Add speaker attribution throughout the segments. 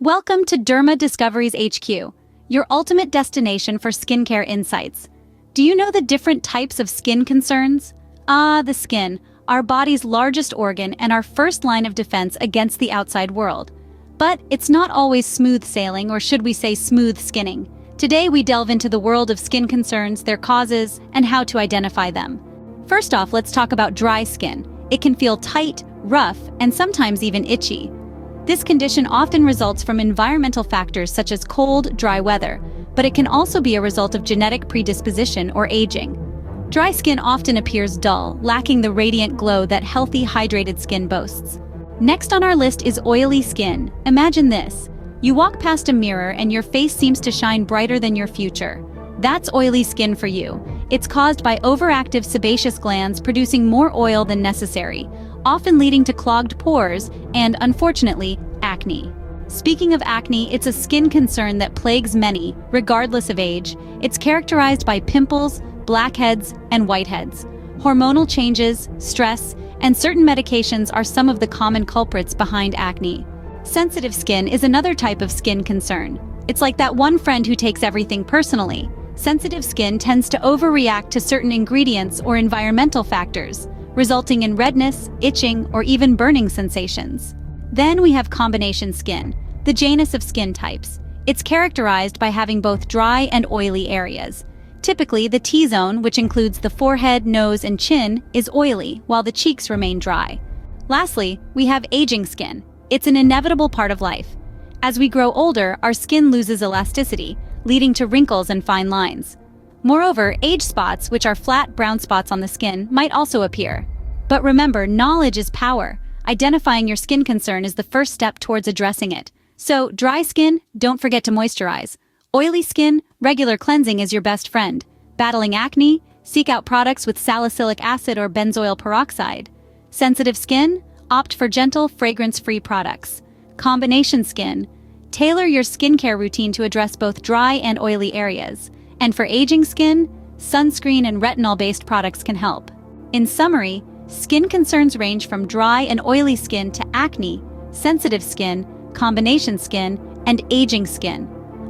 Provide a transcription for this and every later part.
Speaker 1: Welcome to Derma Discoveries HQ, your ultimate destination for skincare insights. Do you know the different types of skin concerns? The skin, our body's largest organ and our first line of defense against the outside world. But it's not always smooth sailing, or should we say smooth skinning. Today we delve into the world of skin concerns, their causes, and how to identify them. First off, let's talk about dry skin. It can feel tight, rough, and sometimes even itchy. This condition often results from environmental factors such as cold, dry weather, but it can also be a result of genetic predisposition or aging. Dry skin often appears dull, lacking the radiant glow that healthy, hydrated skin boasts. Next on our list is oily skin. Imagine this. You walk past a mirror and your face seems to shine brighter than your future. That's oily skin for you. It's caused by overactive sebaceous glands producing more oil than necessary, often leading to clogged pores and, unfortunately, acne. Speaking of acne, it's a skin concern that plagues many, regardless of age. It's characterized by pimples, blackheads, and whiteheads. Hormonal changes, stress, and certain medications are some of the common culprits behind acne. Sensitive skin is another type of skin concern. It's like that one friend who takes everything personally. Sensitive skin tends to overreact to certain ingredients or environmental factors, resulting in redness, itching, or even burning sensations. Then we have combination skin, the Janus of skin types. It's characterized by having both dry and oily areas. Typically, the T-zone, which includes the forehead, nose, and chin, is oily, while the cheeks remain dry. Lastly, we have aging skin. It's an inevitable part of life. As we grow older, our skin loses elasticity, leading to wrinkles and fine lines. Moreover, age spots, which are flat brown spots on the skin, might also appear. But remember, knowledge is power. Identifying your skin concern is the first step towards addressing it. So, dry skin, don't forget to moisturize. Oily skin, regular cleansing is your best friend. Battling acne, seek out products with salicylic acid or benzoyl peroxide. Sensitive skin, opt for gentle, fragrance-free products. Combination skin, tailor your skincare routine to address both dry and oily areas. And for aging skin, sunscreen and retinol-based products can help. In summary, skin concerns range from dry and oily skin to acne, sensitive skin, combination skin, and aging skin.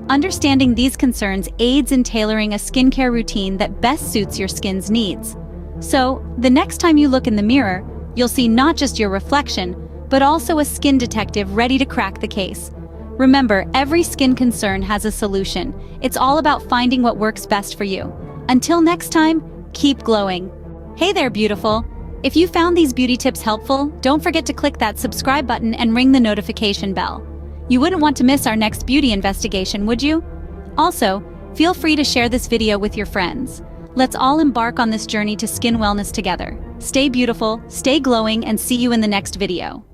Speaker 1: Understanding these concerns aids in tailoring a skincare routine that best suits your skin's needs. So, the next time you look in the mirror, you'll see not just your reflection, but also a skin detective ready to crack the case. Remember, every skin concern has a solution. It's all about finding what works best for you. Until next time, keep glowing. Hey there, beautiful. If you found these beauty tips helpful, don't forget to click that subscribe button and ring the notification bell. You wouldn't want to miss our next beauty investigation, would you? Also, feel free to share this video with your friends. Let's all embark on this journey to skin wellness together. Stay beautiful, stay glowing, and see you in the next video.